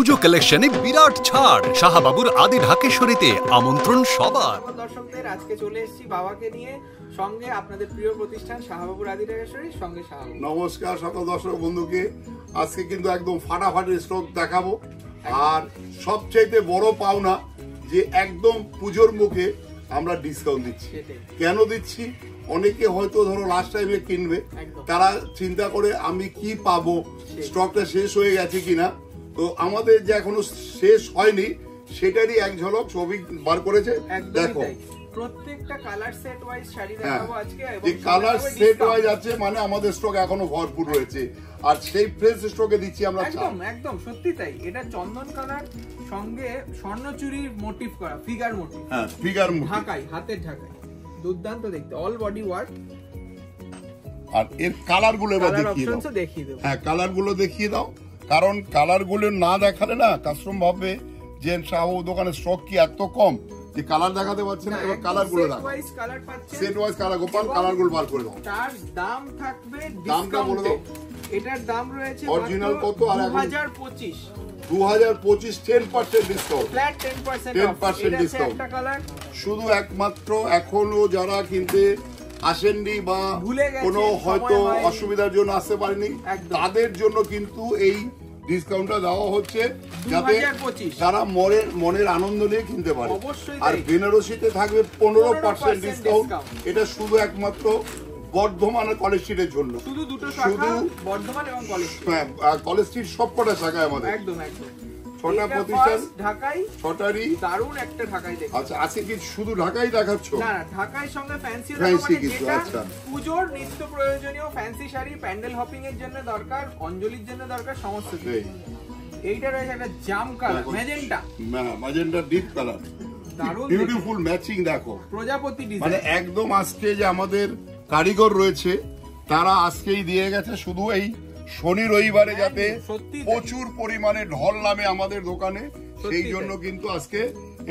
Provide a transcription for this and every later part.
পুজো কালেকশনে বিরাট ছাড় শাহবাবুর আদি ঢাকেশ্বরীতে আমন্ত্রণ সবার। দর্শকদের আজকে চলে এসেছি বাবাকে নিয়ে, সঙ্গে আপনাদের প্রিয় প্রতিষ্ঠান শাহবাবুর আদি ঢাকেশ্বরীর সঙ্গে শাহবাবু। নমস্কার সকল দর্শক বন্ধুকে। আজকে কিন্তু একদম ফাটাফাটি স্টক দেখাবো, আর সবচাইতে বড় পাওনা যে একদম পুজোর মুখে আমরা ডিসকাউন্ট দিচ্ছি। কেন দিচ্ছি? অনেকে হয়তো ধরো লাস্ট টাইমে কিনবে, তারা চিন্তা করে আমি কি পাবো, স্টকটা শেষ হয়ে গেছে কিনা। তো আমাদের যে এখনো শেষ হয়নি সেটারই এক ঝলক ছবি বার করেছে, দেখো। প্রত্যেকটা কালার সেট ওয়াইজ শাড়ি দেখাবো আজকে, এবং যে কালার সেট ওয়াইজ আছে মানে আমাদের স্টক এখনো ভরপুর রয়েছে, আর সেই ফ্রেশ স্টকে দিচ্ছি আমরা। একদম একদম সত্যি তাই। এটা চন্দন কালার সঙ্গে স্বর্ণচুরির মোটিভ করা, ফিগার মোটিভ। হ্যাঁ, ফিগার মোটিভ, ঢাকাই, হাতের ঢাকাই, দুর্দান্ত দেখতে, অল বডি ওয়ার্ক। আর এর কালার গুলো এবার দেখিয়ে দাও। হ্যাঁ, কালার গুলো দেখিয়ে দাও, কারণ কালার গুলো না দেখালে না কাস্টমার ভাববে যে শাহবাবু দোকানের স্টক কি এত কম যে কালার দেখাতে পারছে না। এবার কালার গুলো দেখো, set wise colour Gopal, colour গুলো বার করে দাও। তার দাম থাকবে, দামটা বলে দাও। এটার দাম রয়েছে অরিজিনাল কত? আর 2025 10% ডিসকাউন্ট, ফ্ল্যাট 10% ডিসকাউন্ট। শুধু একমাত্র এখনো যারা কিনতে আসেননি বা কোনো হয়তো অসুবিধার জন্য আসতে পারেনি, তাদের জন্য কিন্তু এই ডিসকাউন্টটা দেওয়া হচ্ছে, যাতে তারা মনের আনন্দ নিয়ে কিনতে পারে। আর বেনারসিতে থাকবে 15% ডিসকাউন্ট। এটা শুধু একমাত্র বর্ধমান আর কলেজ স্ট্রিটের জন্য, শুধু দুটো শাখা, বর্ধমান এবং কলেজ স্ট্রিট। হ্যাঁ, কলেজ স্ট্রিট সবকটা শাখায় আমাদের। একদম একদম। ছটা প্রতিষ্ঠান ঢাকায়, ছটারই দারুণ একটা ঢাকায় দেখো। আচ্ছা, আজকে কি শুধু ঢাকাই দেখাচ্ছ? না না, ঢাকায় সঙ্গে ফ্যান্সি কিছু। আচ্ছা, পুজোর নিত্য প্রয়োজনীয় ফ্যান্সি শাড়ি, প্যান্ডেল হপিং এর জন্য দরকার, অঞ্জলির জন্য দরকার, সমস্ত কিছু। এইটা রয়েছে একটা জাম colour, magenta, magenta deep colour, দারুণ বিউটিফুল ম্যাচিং। দেখো প্রজাপতি ডিজাইন, মানে একদম আজকে যে আমাদের কারিগর রয়েছে তারা আজকেই দিয়ে গেছে, শুধু এই শনি রবিবারে যাতে প্রচুর পরিমাণে ঢল নামে আমাদের দোকানে, সেই জন্য কিন্তু আজকে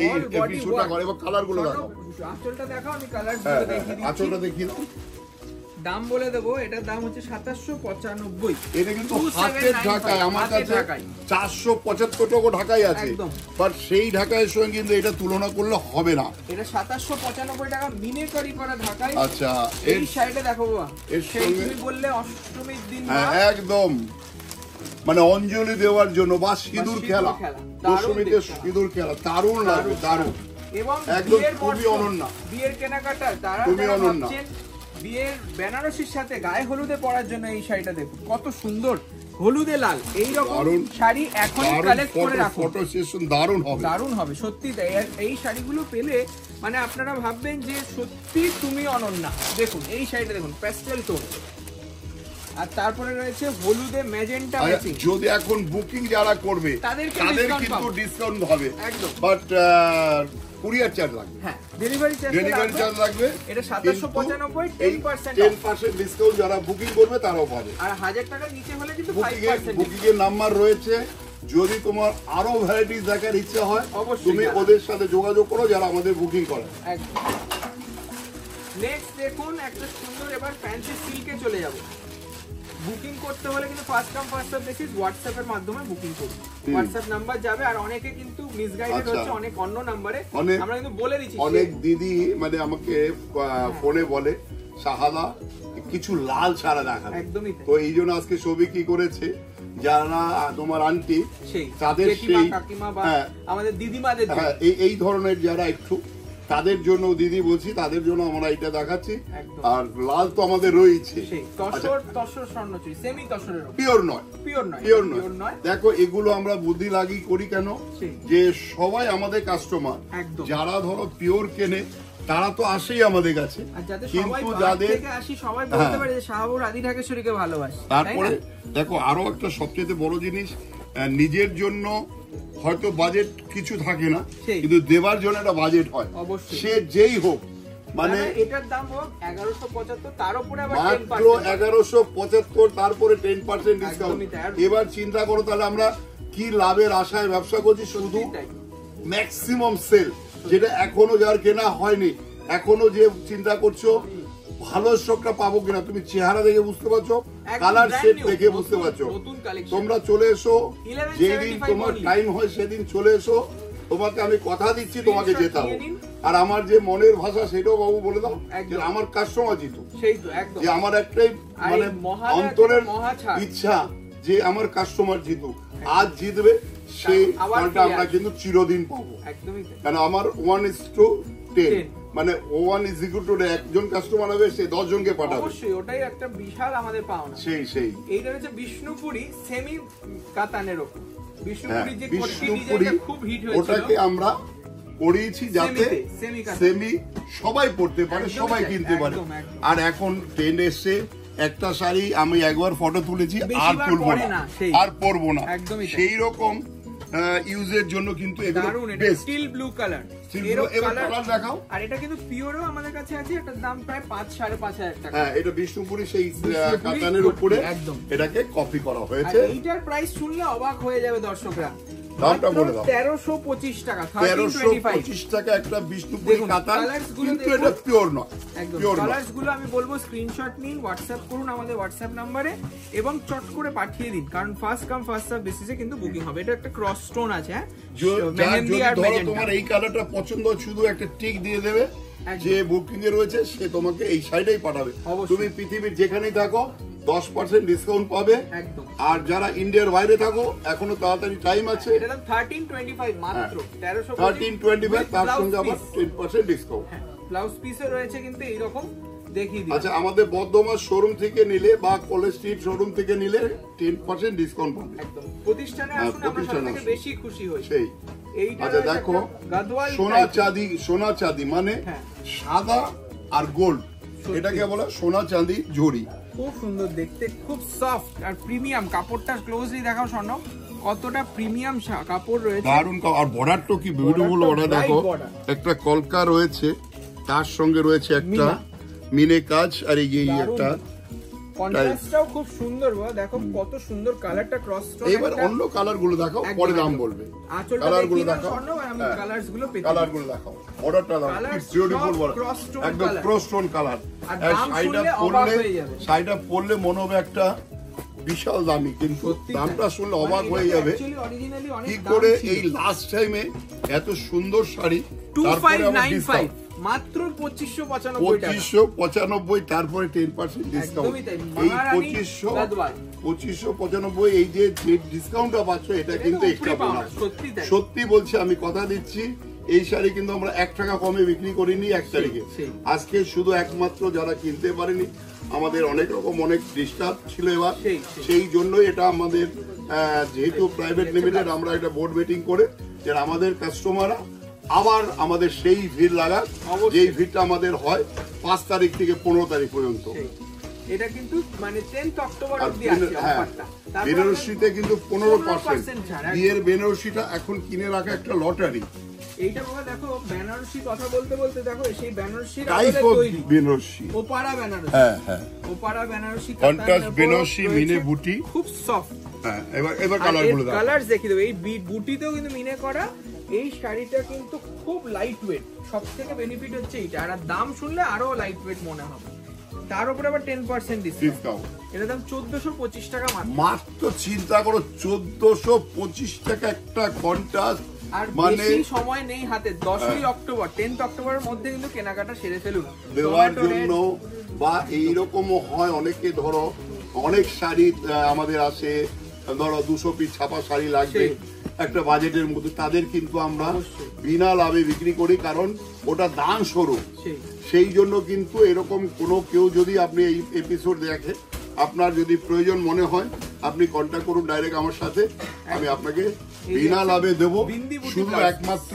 এই এপিসোডটা করে। এবং কালার গুলো দেখো, আঁচলটা দেখাও, আমি কালার গুলো দেখিয়ে দিচ্ছি। আঁচলটা দেখিয়ে দাও। দাম বলে দেবো, এটার দাম হচ্ছে 2795। এটা কিন্তু হাতের ঢাকায়, আমার কাছে 475 টাকা ঢাকায় আছে, বাট সেই ঢাকায়ের সঙ্গে কিন্তু এটা তুলনা করলে হবে না। এটা 2795 টাকা মিনেকারি করা ঢাকায়। আচ্ছা, এই সাইডে দেখো বাবা, সেই তুমি বললে অষ্টমীর দিন একদম মানে অঞ্জলি দেওয়ার জন্য বা সিঁদুর খেলা, দশমীতে সিঁদুর খেলা, দারুণ লাগবে, দারুণ। এবং একদম খুবই অনন্য বিয়ের কেনাকাটা, তারা খুবই অনন্য। বিয়ের বেনারসির সাথে গায়ে হলুদে পরার জন্য এই শাড়িটা দেখুন কত সুন্দর, হলুদে লাল। এই রকম শাড়ি এখনই কালেক্ট করে রাখুন, ফটো সেশন দারুণ হবে, দারুণ হবে সত্যি তাই। এই শাড়িগুলো পেলে মানে আপনারা ভাববেন যে সত্যি তুমি অনন্যা। দেখুন এই শাড়িটা দেখুন, প্যাস্টেল টোন, আর তারপরে রয়েছে হলুদে ম্যাজেন্টা ম্যাচিং। যদি এখন বুকিং যারা করবে তাদের কিন্তু ডিসকাউন্ট হবে একদম, বাট কুরিয়ার চার্জ লাগবে। হ্যাঁ, ডেলিভারি চার্জ লাগবে। এটা 2795, 10% ডিসকাউন্ট যারা বুকিং করবে তারাও পাবে। আর 1000 টাকার নিচে হলে কিন্তু 5% বুকিং এর নাম্বার রয়েছে। যদি তোমার আরো ভ্যারাইটিস দেখার ইচ্ছে হয় তুমি ওদের সাথে যোগাযোগ করো যারা আমাদের বুকিং করে। নেক্সট দেখুন একটা সুন্দর, এবার ফ্যান্সি সিল্কে চলে যাব। বুকিং করতে হলে কিন্তু first come first serve basis WhatsApp এর মাধ্যমে বুকিং করুন। হোয়াটসঅ্যাপ নাম্বার যাবে, আর অনেকে কিন্তু মিসগাইডেড হচ্ছে অনেক অন্য নম্বরে, আমরা কিন্তু বলে দিচ্ছি। অনেক দিদি মানে আমাকে ফোনে বলে শাহাদা কিছু লাল ছাড়া দেখা, একদমই। তো এই জন্য আজকে ছবি কি করেছে, যারা তোমার আন্টি তাদের সেই কাকিমা বা আমাদের দিদিমাদের এই ধরনের যারা একটু, তাদের জন্য দিদি বলছি, তাদের জন্য আমরা এটা দেখাচ্ছি। আর লাল তো আমাদের রয়েছে, পিওর নয়। দেখো এগুলো আমরা বুদ্ধি লাগি করি কেন, যে সবাই আমাদের কাস্টমার, যারা ধরো পিওর কেনে তারা তো আসেই আমাদের কাছে, কিন্তু যাদের তারপরে দেখো আরো একটা সবচেয়ে বড় জিনিস, নিজের জন্য হয়তো বাজেট কিছু থাকে না, কিন্তু দেবার জন্য একটা বাজেট হয়, সে যেই হোক। মানে এটার দাম হোক 1175, তার উপরে আবার মাত্র 1175, তারপরে 10% ডিসকাউন্ট। এবার চিন্তা করো তাহলে আমরা কি লাভের আশায় ব্যবসা করছি, শুধু ম্যাক্সিমাম সেল, যেটা এখনো যার কেনা হয়নি, এখনো যে চিন্তা করছো ভালো স্টকটা পাবো কিনা তুমি চেহারা দেখে বুঝতে পারছো, একদম কালার brand শেড new, দেখে নতুন- বুঝতে পারছো। নতুন collection। তোমরা চলে এসো, 1175 যেদিন তোমার only। টাইম হয় সেদিন চলে এসো, তোমাকে আমি কথা দিচ্ছি তোমাকে Screenshot যেতে হবে। নিয়ে নিন। আর আমার যে মনের ভাষা সেটাও বাবু বলে দাও, একদম। যে আমার কাস্টমার জিতু, সেই তো একদম। যে আমার একটাই আর মানে এই মহালয়া অন্তরের থেকে মহা ছাড়। ইচ্ছা যে আমার কাস্টমার জিতু, আজ জিতবে সেই আবার ফলটা ফিরে আমরা আসবে। কিন্তু চিরদিন পাবো। একদমই তাই। কারণ আমার 1:10 10 মানে 1:10 একজন কাস্টমার হবে, সে 10 জনকে পাঠাবে। অবশ্যই ওটাই একটা বিশাল আমাদের পাওনা। সেই এইটা হচ্ছে বিষ্ণুপুরি সেমি কাতানের ওপর। হ্যাঁ, বিষ্ণুপুরি যে কোটি বিষ্ণুপুরি ডিজাইনটা খুব হিট হয়েছিল, ওটাকে আমরা করিয়েছি যাতে সেমি কাতান। সেমি সবাই পড়তে পারে, একদমই সবাই তাই, কিনতে পারে। একদম, একদম। আর এখন ট্রেন্ড এসছে, একটা শাড়ি আমি একবার ফটো তুলেছি আর বেশিবার তুলবো পরে না, না, সেই। আর পরবো না। একদমই তাই। সেই রকম ইউজের জন্য কিন্তু এগুলো দারুন, এটা বেস্ট। Steel blue colour. এবার কালার দেখাও। আর এটা কিন্তু পিওরও আমাদের কাছে আছে, এটার দাম প্রায় 5-5.5 টাকা। হ্যাঁ, এটা বিষ্ণুপুরি সেই বিষ্ণুপুরি কাতানের উপরে একদম। এটাকে কপি করা আর হয়েছে। এইটার প্রাইস শুনলে অবাক হয়ে যাবে দর্শকরা। দামটা বলে দাও। 1325 টাকা, 1325। 1325 টাকা একটা বিষ্ণুপুরি দেখুন, কাতান, colours গুলো কিন্তু দেখুন। এটা পিওর নয়, একদম পিওর নয়। কালার্স গুলো আমি বলবো স্ক্রিনশট নিন, হোয়াটসঅ্যাপ করুন আমাদের হোয়াটসঅ্যাপ নাম্বারে এবং চট করে পাঠিয়ে দিন, কারণ ফার্স্ট কাম ফার্স্ট সার্ভ বেসিসে কিন্তু বুকিং হবে। এটা একটা ক্রস স্টোন আছে, হ্যাঁ, মেহেন্দি আর ধরো ম্যাজেন্টা। তোমার এই কালারটা পছন্দ, শুধু একটা টিক দিয়ে দেবে, একদম। যে বুকিং এ রয়েছে সে তোমাকে এই সাইডেই পাঠাবে। অবশ্যই। তুমি পৃথিবীর যেখানেই থাকো 10% ডিসকাউন্ট পাবে। একদম। আর যারা ইন্ডিয়ার বাইরে থাকো এখনো তাড়াতাড়ি টাইম আছে। এটা দাম 1325 মাত্র, 1325, তার সঙ্গে আবার 10% ডিসকাউন্ট। ব্লাউজ পিসে রয়েছে কিন্তু এইরকম, দেখিয়ে দিই। আচ্ছা, আমাদের বর্ধমান শোরুম থেকে নিলে বা কলেজ স্ট্রিট শোরুম থেকে নিলে 10% ডিসকাউন্ট পাবে। একদম প্রতিষ্ঠানে হ্যাঁ, আসুন, আমরা প্রতিষ্ঠানে সবথেকে আসুন। বেশি খুশি হই। সেই এইটা আচ্ছা রয়েছে দেখো, একটা গাদওয়াল সোনা type। চাঁদি, সোনা চাঁদি মানে হ্যাঁ। সাদা আর গোল্ড, সত্যি। এটাকে বলে সোনা চাঁদি জড়ি। খুব সুন্দর দেখতে, খুব সফট আর প্রিমিয়াম। কাপড়টা ক্লোজলি দেখাও স্বর্ণ, কতটা প্রিমিয়াম কাপড় রয়েছে। দারুন। আর বর্ডারটা কি বিউটিফুল বর্ডার bright দেখো, border। একটা কলকা রয়েছে, তার সঙ্গে রয়েছে একটা মিনা। মিনে কাজ, আর এই যে দারুণ। একটা। কন্ট্রাস্টটাও খুব সুন্দর, দেখো কত সুন্দর কালারটা ক্রস স্টোন। এবার অন্য কালার গুলো দেখাও, পরে দাম বলবে। আঁচলটা কালার গুলো দেখিয়ে দাও দেখাও, স্বর্ণ, আর আমি কালারস গুলো পেতে কালার গুলো দেখাও, বর্ডারটা দাও, Colours কি বিউটিফুল সব বর্ডার, cross stone একদম colour। Cross stone colour. আর দাম শুনলে অবাক হয়ে যাবে। শাড়িটা পরলে মনে হবে একটা বিশাল দামি, কিন্তু সত্যি তাই। দামটা শুনলে মানে অবাক এটা হয়ে তো যাবে actually originally অনেক কি দাম করে ছিল। এই লাস্ট টাইমে এত সুন্দর শাড়ি, তারপরে আবার 2595 ডিসকাউন্ট মাত্র 2595 টাকা। 2595, তারপরে 10% ডিসকাউন্ট। একদমই তাই, এই মহারানী গাদওয়াল। 2595 এই যে ডিসকাউন্টটা পাচ্ছ, এটা কিন্তু তো এক্সট্রা উপরে পাওনা, বোনাস। সত্যি তাই। সত্যি বলছি, আমি কথা দিচ্ছি, এই শাড়ি কিন্তু আমরা 1 টাকা কমে বিক্রি করিনি 1 তারিখে। সেই। আজকে শুধু একমাত্র যারা কিনতে পারেনি, আমাদের অনেক রকম অনেক ডিস্টার্ব ছিল এবার, সেই। সেই জন্য এটা আমাদের যেহেতু প্রাইভেট লিমিটেড, আমরা এটা বোর্ড মিটিং করে যে আমাদের কাস্টমাররা আবার আমাদের সেই ভিড় লাগার, অবশ্যই। যেই ভিড়টা আমাদের হয় 5 তারিখ থেকে 15 তারিখ পর্যন্ত। সেই। এটা কিন্তু মানে 10th অক্টোবর আর অবধি আছে হ্যাঁ, অফারটা। তারপর বেনারসিতে কিন্তু 15% 15% ছাড়, একদম। বিয়ের বেনারসিটা এখন কিনে রাখা একটা লটারি এইটা বাবা দেখো, বেনারসি কথা বলতে বলতে দেখো সেই বেনারসির টাইপ আদলে অফ তৈরি বেনারসি। ওপারা বেনারসি। হ্যাঁ হ্যাঁ, ওপারা বেনারসি কন্ট্রাস্ট কাতানের বেনারসি, উপর মিনে রয়েছে, বুটি। খুব সফট। হ্যাঁ, এবার আর কালার এর গুলো দাও। কালারস দেখিয়ে দেবো, এই বুটিতেও কিন্তু মিনে করা। এই শাড়িটা কিন্তু খুব লাইট ওয়েট, সব থেকে বেনিফিট হচ্ছে এইটা। আর দাম শুনলে আরো লাইট ওয়েট মনে হবে, তার উপরে আবার 10% ডিসকাউন্ট। ডিসকাউন্ট এটা দাম 1425 টাকা মাত্র। মাত্র চিন্তা করো, 1425 টাকা একটা কন্ট্রাস্ট। আর মানে বেশি সময় নেই হাতে, 10ই অক্টোবর 10th অক্টোবরের মধ্যে কিন্তু কেনাকাটা সেরে ফেলুন দেওয়ার টমেটো রেড। জন্য, বা এইরকমও হয় অনেকে, ধরো অনেক শাড়ি আমাদের আসে, ধরো 200 পিস ছাপা শাড়ি লাগবে সেই। একটা বাজেটের মধ্যে, তাদের কিন্তু আমরা অবশ্যই। বিনা লাভে বিক্রি করি, কারণ ওটা দান স্বরূপ। সেই। সেই জন্য কিন্তু এরকম কোনো কেউ যদি আপনি এই এপিসোড দেখে, আপনার যদি প্রয়োজন মনে হয়, আপনি কন্ট্যাক্ট করুন ডাইরেক্ট আমার সাথে, আমি আপনাকে বিনা লাভে দেবো। বিন্দি বুটি শুধু ব্লাউজ। একমাত্র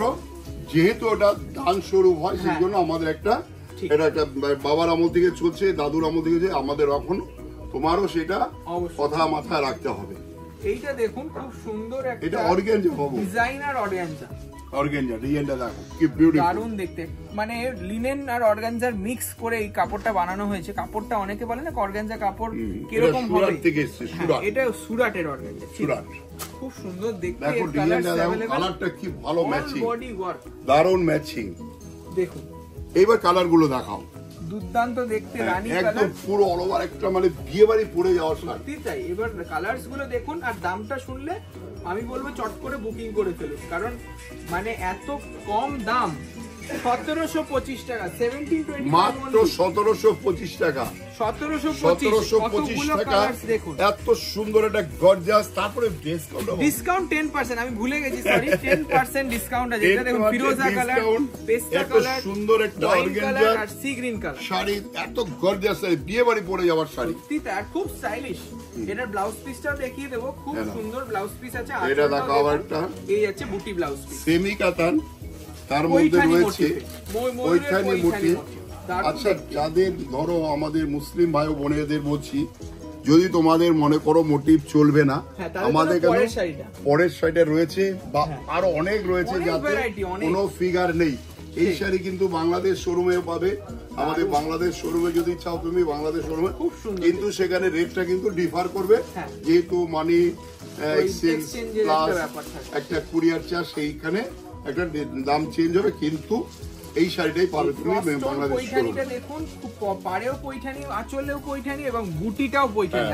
যেহেতু ওটা দান স্বরূপ হয়, সেই হ্যাঁ। জন্য আমাদের একটা, ঠিক। এটা একটা বাবার আমল থেকে চলছে, দাদুর আমল থেকে চলছে, আমাদের এখন তোমারও সেটা অবশ্যই। কথা মাথায় রাখতে হবে। এইটা দেখুন, খুব সুন্দর এটা একটা অর্গানজা বাবু, ডিজাইনার অর্গানজা, অর্গানজা ডিজাইনটা দেখো কি বিউটিফুল। দারুণ দেখতে। মানে লিনেন আর অর্গানজার মিক্স করে এই কাপড়টা বানানো হয়েছে। কাপড়টা অনেকে বলে না অর্গানজা কাপড় কিরকম হবে, সুরাট থেকে এসেছে, হ্যাঁ, সুরাট। এটা সুরাটের অর্গানজা। সুরাট। খুব সুন্দর দেখতে, দেখো এর ডিজাইনটা কালারস দেখো, अवेलेबल, কালারটা কি ভালো অল ম্যাচিং, বডি ওয়ার্ক। দারুণ ম্যাচিং। দেখুন এইবার কালার গুলো দেখাও। দুর্দান্ত দেখতে রানী একদম কালার, পুরো অল ওভার একটা মানে বিয়ে বাড়ি পরে যাওয়ার শাড়ি। সত্যি তাই। এবার কালার্স গুলো দেখুন আর দামটা শুনলে আমি বলবো চট করে বুকিং করে ফেলুন, কারণ মানে এত কম দাম, 1725 টাকা, 1725 মাত্র 1725 টাকা, 1725 টাকা। দেখুন এত সুন্দর একটা গর্জাস। তারপরে ডিসকাউন্ট 10%, আমি ভুলে গেছি, সরি, 10% ডিসকাউন্ট আছে। এটা দেখুন ফিরোজা কালার, পেস্তা কালার, সুন্দর একটা অর্গানজা আর সি গ্রিন কালার শাড়ি, এত গর্জাস বিয়ে বাড়ি পরে যাওয়ার শাড়ি। সত্যি তাই, খুব স্টাইলিশ। এটার ব্লাউজ পিসটাও দেখিয়ে দেবো, খুব সুন্দর ব্লাউজ পিস আছে। এটা দেখো আবারটা, এই আছে বুটি ব্লাউজ পিস, সেমি কাতান, তার মধ্যে রয়েছে ওইখানে মোটিভ। আচ্ছা, যাদের ধরো আমাদের মুসলিম ভাই বোনেদের বলছি, যদি তোমাদের মনে করো মোটিভ চলবে না, আমাদের পরের শাড়িটা রয়েছে বা আরো অনেক রয়েছে যাতে কোনো ফিগার নেই। এই শাড়ি কিন্তু বাংলাদেশ শোরুমে পাবে, আমাদের বাংলাদেশ শোরুমে যদি চাও তুমি বাংলাদেশ শোরুমে, কিন্তু সেখানে রেটটা কিন্তু ডিফার করবে, যেহেতু মানি এক্সচেঞ্জ প্লাস একটা কুরিয়ার চার্জ, সেইখানে একটা দাম চেঞ্জ হবে। কিন্তু এই শাড়িটাই পাবে তুমি বাংলাদেশ শোরুমে। দেখুন পাড়েও পৈঠানি, আঁচলেও পৈঠানি এবং বুটিটাও পৈঠানি,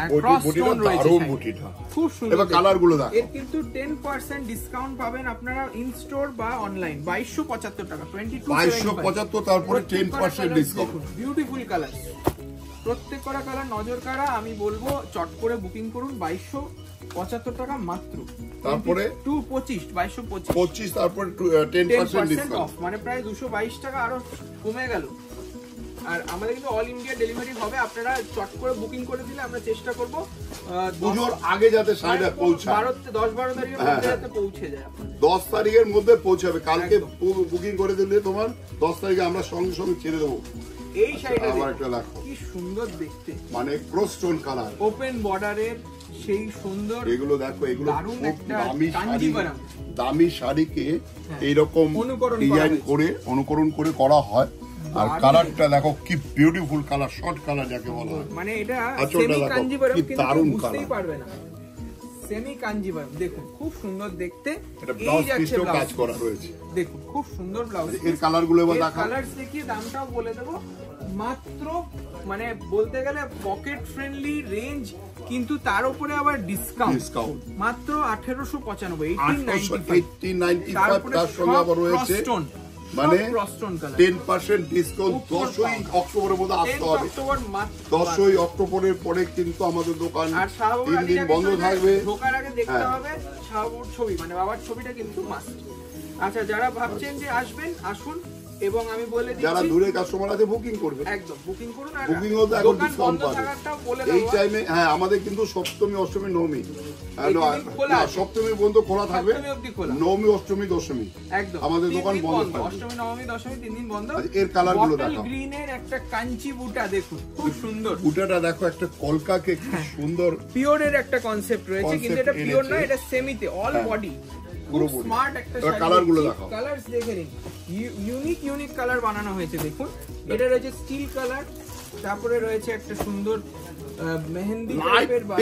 খুব সুন্দর। এবার কালার গুলো দেখো। এর কিন্তু 10% ডিসকাউন্ট পাবেন আপনারা ইন স্টোর বা অনলাইন, 2275 টাকা, 2275, তারপরে 10% ডিসকাউন্ট। বিউটিফুল কালার, প্রত্যেক করা কালার নজর কাড়া। আমি বলবো চট করে বুকিং করুন, 2275 টাকা মাত্র। তারপরে 2225, তারপরে 10% ডিসকাউন্ট, মানে প্রায় 222 টাকা আরো কমে গেল। আর আমাদের কিন্তু অল ইন্ডিয়া ডেলিভারি হবে, আপনারা চট করে বুকিং করে দিলে আমরা চেষ্টা করব পুজোর আগে যাতে শাড়িটা পৌঁছায়, 10-12 তারিখের মধ্যে যাতে পৌঁছে যায়। 10 তারিখের মধ্যে পৌঁছাবে। কালকে বুকিং করে দিলে তোমার 10 তারিখে আমরা সঙ্গে সঙ্গে ছেড়ে দেবো। এই শাড়িটা আবার একটা দেখো, কি সুন্দর দেখতে, মানে ক্রস স্টোন কালার, ওপেন বর্ডারের সেই সুন্দর। এগুলো দেখো, এগুলো দারুণ একটা দামি শাড়ি, কাঞ্জিভারাম, দামি শাড়িকে এইরকম ডিজাইন করে অনুকরণ করে করা হয়। আর কালারটা দেখো কি বিউটিফুল কালার, শর্ট কালার যাকে বলা হয়, মানে এটা সেমি কাঞ্জিভারাম, কিন্তু বুঝতেই পারবে না সেমি কাঞ্জিভারাম। দেখুন খুব সুন্দর দেখতে, এটা ব্লাউজ পিসটাও কাজ করা রয়েছে, দেখুন খুব সুন্দর ব্লাউজ। এর কালারগুলো এবার দেখো, কালারস দেখিয়ে দামটাও বলে দেব। মাত্র মানে বলতে গেলে পকেট ফ্রেন্ডলি রেঞ্জ, কিন্তু তার উপরে আবার ডিসকাউন্ট মাত্র 1895, 1895। তার সঙ্গে আবার রয়েছে মানে 10% ডিসকাউন্ট। 10ই অক্টোবরের মধ্যে আসতে হবে, 10ই অক্টোবরের পরে কিন্তু আমাদের দোকান 3 দিন বন্ধ থাকবে। ঢোকার আগে দেখতে হবে শাহবাবুর ছবি, মানে বাবার ছবিটা কিন্তু মাস্ট। আচ্ছা, যারা ভাবছেন যে আসবেন আসুন, এবং আমি বলে দিচ্ছি যারা দূরে কাস্টমার আছে বুকিং করবে, একদম বুকিং করুন। আর বুকিং হতে এখন ডিসকাউন্ট পাবে এই পাবে টাইমে। হ্যাঁ, আমাদের কিন্তু সপ্তমী, অষ্টমী, নবমী, সপ্তমী পর্যন্ত খোলা থাকবে, নবমী, অষ্টমী, দশমী একদম আমাদের দোকান বন্ধ থাকবে। অষ্টমী, নবমী, দশমী 3 দিন বন্ধ। এর কালার গুলো দেখো, গ্রিনের একটা কাঞ্চি বুটা দেখুন, খুব সুন্দর। বুটাটা দেখো, একটা কলকাকে কি সুন্দর পিওরের একটা কনসেপ্ট রয়েছে, কিন্তু এটা পিওর না, এটা সেমিতে অল বডি, পুরো স্মার্ট একটা শাড়ি। কালারগুলো দেখো, কালারস দেখে নিন, ইউনিক কালার বানানো হয়েছে। দেখুন এটা রয়েছে স্টিল কালার, তারপরে রয়েছে একটা সুন্দর মেহেন্দি টাইপের বা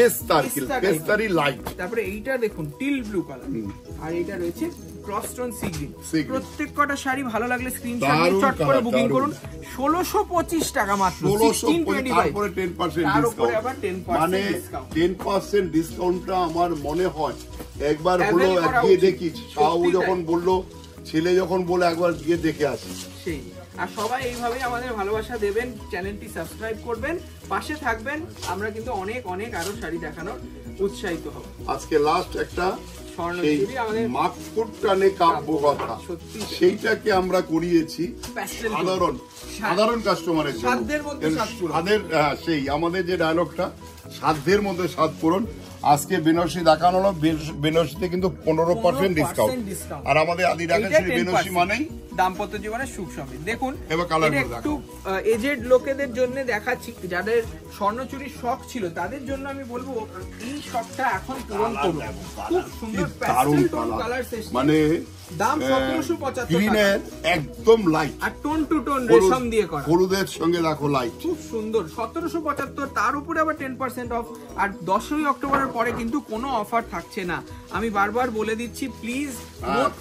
পেস্তারি লাইট, তারপরে এইটা দেখুন টিল ব্লু কালার, আর এইটা রয়েছে ক্রস স্টোন সি গ্রিন। প্রত্যেক কটা শাড়ি ভালো লাগলে স্ক্রিনশট নিয়ে চট করে বুকিং করুন। 1625 টাকা মাত্র, 1625, তারপরে 10% ডিসকাউন্ট, মানে 10% ডিসকাউন্টটা আমার মনে হয় একবার হলো গিয়ে দেখি। শাহু যখন বললো, ছেলে যখন বলে একবার গিয়ে দেখে আসি সেই। আর সবাই এইভাবেই আমাদের ভালোবাসা দেবেন, চ্যানেলটি সাবস্ক্রাইব করবেন, পাশে থাকবেন। আমরা কিন্তু অনেক অনেক আরো শাড়ি দেখানোর উৎসাহিত হব। আজকে লাস্ট একটা মাকড়টানে কাব্য কথা, সেইটাকে আমরা করিয়েছি সাধারণ কাস্টমারের জন্য। সেই আমাদের যে ডায়লগটা, সাধ্যের মধ্যে স্বাদ পূরণ। আজকে বেনারসি দেখানো হলো, বেনারসিতে কিন্তু 15% ডিসকাউন্ট। আর আমাদের আদি ঢাকা বেনারসি মানেই দাম্পত্য জীবনের সুখ সমৃদ্ধি। দেখুন একটু এজেড লোকেদের জন্য দেখাচ্ছি, যাদের স্বর্ণচুরির শখ ছিল তাদের জন্য আমি বলবো এই শখটা এখন পূরণ করুন। খুব সুন্দর প্যাস্টেল টোন কালার, মানে দাম 1775 গ্রিনের একদম লাইট আর টোন টু টোন রেশম দিয়ে করা, হলুদের সঙ্গে দেখো লাইট, খুব সুন্দর। 1775, তার উপরে আবার 10% অফ। আর 10ই অক্টোবরের পরে কিন্তু কোনো অফার থাকছে না, আমি বারবার বলে দিচ্ছি, প্লিজ।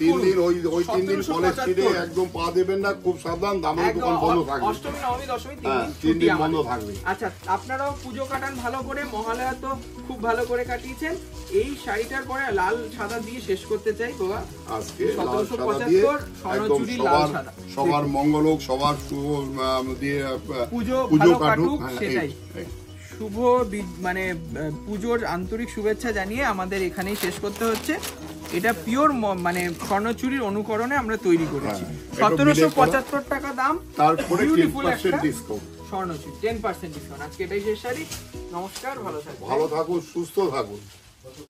3 দিন ওই 3 দিন কলেজ স্ট্রিটে একদম পা দেবেন না, খুব সাবধান, দামের দোকান বন্ধ থাকবে। অষ্টমী, নবমী, দশমী 3 দিন বন্ধ থাকবে। আচ্ছা, আপনারাও পুজো কাটান ভালো করে, মহালয়া তো খুব ভালো করে কাটিয়েছেন। এই শাড়িটার পরে লাল সাদা দিয়ে শেষ করতে চাই বাবা আজকে লাল সাদা দিয়ে একদম সবার মঙ্গল হোক, সবার শুভ দিয়ে পুজো কাটুক, সেটাই শুভ মানে পুজোর আন্তরিক শুভেচ্ছা জানিয়ে আমাদের এখানেই শেষ করতে হচ্ছে। এটা পিওর মানে স্বর্ণচুরির অনুকরণে আমরা তৈরি করেছি। 1775 টাকা দাম, তারপরে 10% ডিসকাউন্ট, স্বর্ণচুরি 10% ডিসকাউন্ট। আজকে এটাই শেষ শাড়ি। নমস্কার, ভালো থাকুন, সুস্থ থাকুন।